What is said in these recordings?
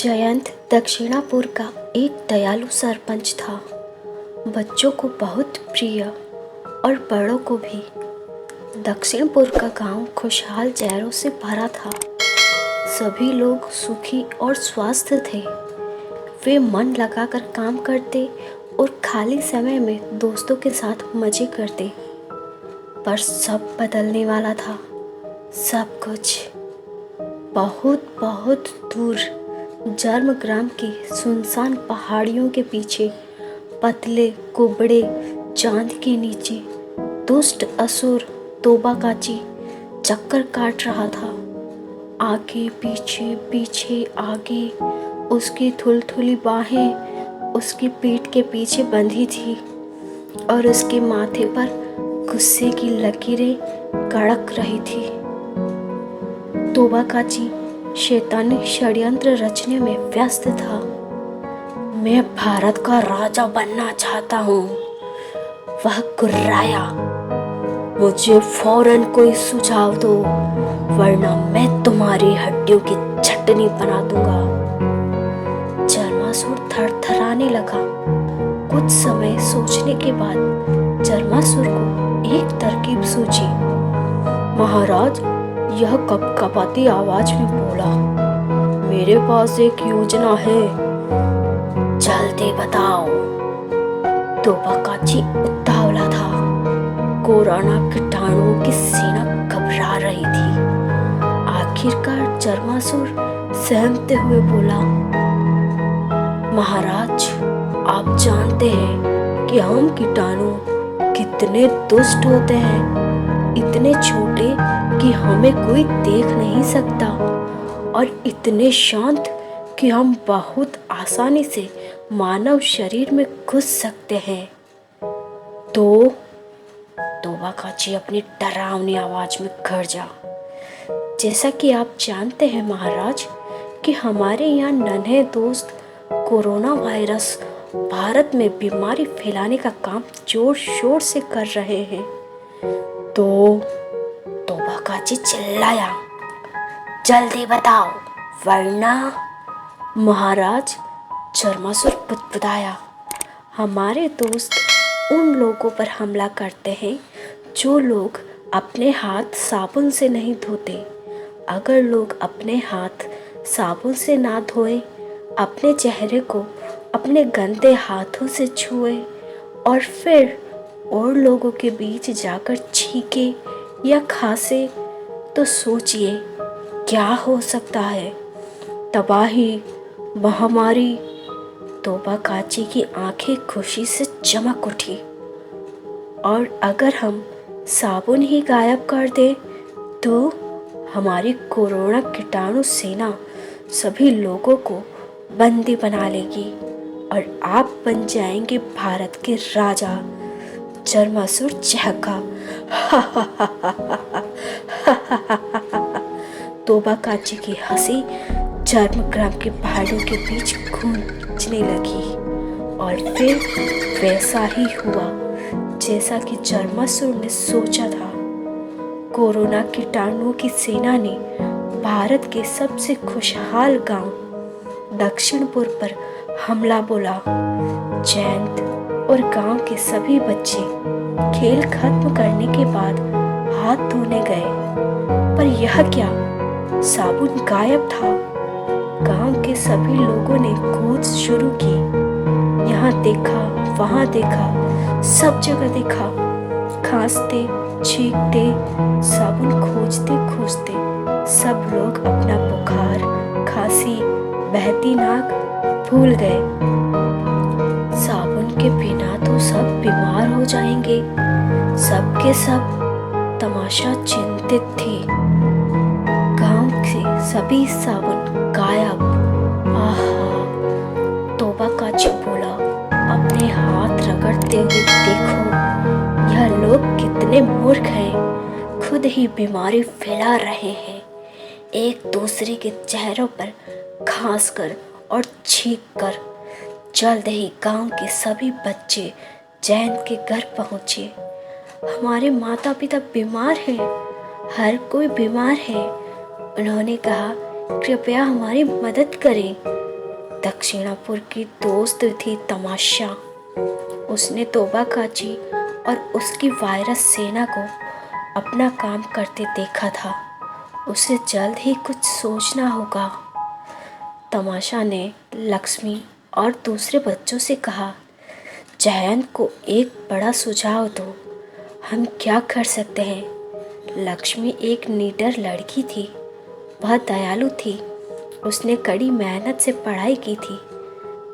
जयंत दक्षिणापुर का एक दयालु सरपंच था। बच्चों को बहुत प्रिय और बड़ों को भी। दक्षिणपुर का गांव खुशहाल चेहरों से भरा था। सभी लोग सुखी और स्वस्थ थे। वे मन लगाकर काम करते और खाली समय में दोस्तों के साथ मजे करते। पर सब बदलने वाला था। सब कुछ बहुत बहुत दूर जर्म ग्राम की सुनसान पहाड़ियों के पीछे, पतले कुबड़े चांद के नीचे, दुष्ट असुर तोबाकाची चक्कर काट रहा था। आगे पीछे पीछे आगे, उसकी थुलथुली बाहें उसकी पीठ के पीछे बंधी थी और उसके माथे पर गुस्से की लकीरें कड़क रही थी। तोबाकाची शैतानी षड्यंत्र रचने में व्यस्त था। मैं भारत का राजा बनना चाहता हूँ, वह गुर्राया। मुझे फौरन कोई सुझाव दो, वरना मैं तुम्हारी हड्डियों की चटनी बना दूंगा। जर्मासुर थरथराने लगा। कुछ समय सोचने के बाद जर्मासुर को एक तरकीब सूझी। महाराज, यह कपकपाती आवाज में बोला, मेरे पास एक योजना है। जल्दी बताओ। तोबाकाची उतावला था। कोरोना कीटाणुओं की सेना घबरा रही थी। आखिरकार जर्मासुर सहमते हुए बोला, महाराज, आप जानते हैं कि हम कीटाणु कितने दुष्ट होते हैं। इतने छोटे कि हमें कोई देख नहीं सकता और इतने शांत कि हम बहुत आसानी से मानव शरीर में घुस सकते हैं। तो तोबाकाची अपनी डरावनी आवाज में गरजा, जैसा कि आप जानते हैं महाराज कि हमारे यहाँ नन्हे दोस्त कोरोना वायरस भारत में बीमारी फैलाने का काम जोर शोर से कर रहे हैं। तो तोबाकाची चिल्लाया, जल्दी बताओ, वरना। महाराज, जर्मासुर बुदबुदाया, हमारे दोस्त उन लोगों पर हमला करते हैं जो लोग अपने हाथ साबुन से नहीं धोते। अगर लोग अपने हाथ साबुन से ना धोए, अपने चेहरे को अपने गंदे हाथों से छुए और फिर और लोगों के बीच जाकर छींके या खांसे, तो सोचिए क्या हो सकता है। तबाही, महामारी। तोबाकाची की आंखें खुशी से चमक उठी। और अगर हम साबुन ही गायब कर दें तो हमारी कोरोना कीटाणु सेना सभी लोगों को बंदी बना लेगी और आप बन जाएंगे भारत के राजा। जर्मासुर चहका। तोबाकाची की हंसी जर्मग्राम के पहाड़ों के बीच गूंजने लगी और फिर वैसा ही हुआ जैसा कि जर्मासुर ने सोचा था। कोरोना कीटाणुओं की सेना ने भारत के सबसे खुशहाल गांव दक्षिणपुर पर हमला बोला। जयंत और गांव के सभी बच्चे खेल खत्म करने के बाद हाथ धोने गए, पर यह क्या, साबुन गायब था। गांव के सभी लोगों ने खोज शुरू की। यहाँ देखा, वहाँ देखा, सब जगह देखा। खांसते, छींकते, साबुन खोजते खोजते सब लोग अपना बुखार, खांसी, बहती नाक भूल गए। साबुन के बिना तो सब बीमार हो जाएंगे। सब के सब तमाशा चिंतित थे। गांव से सभी साबुन गायब। आहा, तोबाकाची बोला, अपने हाथ रगड़ते हुए देखो, यह लोग कितने मूर्ख हैं। खुद ही बीमारी फैला रहे हैं। एक दूसरे के चेहरों पर खांसकर और छींककर। जल्द ही गांव के सभी बच्चे जयंत के घर पहुंचे। हमारे माता पिता बीमार हैं, हर कोई बीमार है। उन्होंने कहा, कृपया हमारी मदद करें। दक्षिणापुर की दोस्त थी तमाशा। उसने तोबा काची और उसकी वायरस सेना को अपना काम करते देखा था। उसे जल्द ही कुछ सोचना होगा। तमाशा ने लक्ष्मी और दूसरे बच्चों से कहा, जयंत को एक बड़ा सुझाव दो, हम क्या कर सकते हैं। लक्ष्मी एक निडर लड़की थी, वह दयालु थी। उसने कड़ी मेहनत से पढ़ाई की थी।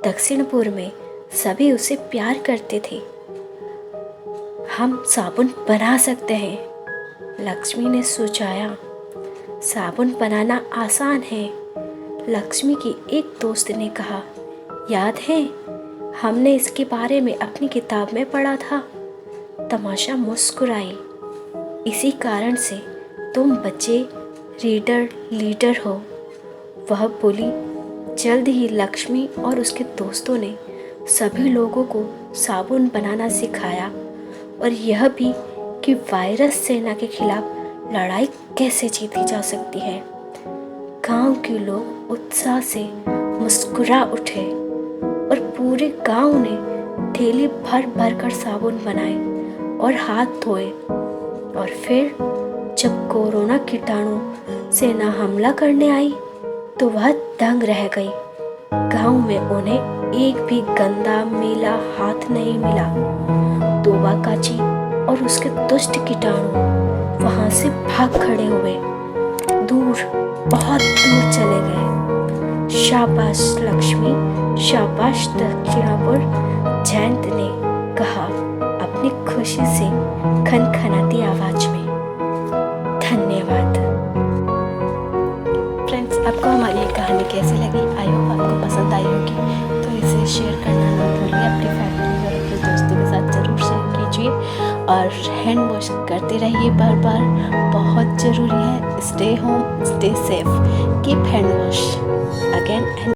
दक्षिणपुर में सभी उसे प्यार करते थे। हम साबुन बना सकते हैं, लक्ष्मी ने सोचाया। साबुन बनाना आसान है, लक्ष्मी की एक दोस्त ने कहा। याद है, हमने इसके बारे में अपनी किताब में पढ़ा था। तमाशा मुस्कुराई। इसी कारण से तुम बच्चे रीडर लीडर हो, वह बोली। जल्द ही लक्ष्मी और उसके दोस्तों ने सभी लोगों को साबुन बनाना सिखाया और यह भी कि वायरस सेना के खिलाफ लड़ाई कैसे जीती जा सकती है। गांव के लोग उत्साह से मुस्कुरा उठे और पूरे गांव ने थैली भर भर कर साबुन बनाए और हाथ धोए। और फिर जब कोरोना कीटाणु सेना हमला करने आई तो वह दंग रह गई। गांव में उन्हें एक भी गंदा मेला हाथ नहीं मिला। तोबा काची और उसके दुष्ट कीटाणु वहां से भाग खड़े हुए, दूर, बहुत दूर चले गए। शाबाश लक्ष्मी, शाबाश दक्षिणापुर, जयंत ने कहा अपनी खुशी से खनखनाती आवाज में। धन्यवाद। फ्रेंड्स, आपको हमारी ये कहानी कैसी लगी? आई होप आपको पसंद आई होगी। तो इसे शेयर करना ना भूलिए, अपनी फैमिली और अपने दोस्तों के साथ ज़रूर शेयर कीजिए और हैंड वॉश करते रहिए बार बार, बहुत ज़रूरी है। Stay home, stay safe, keep hand wash again.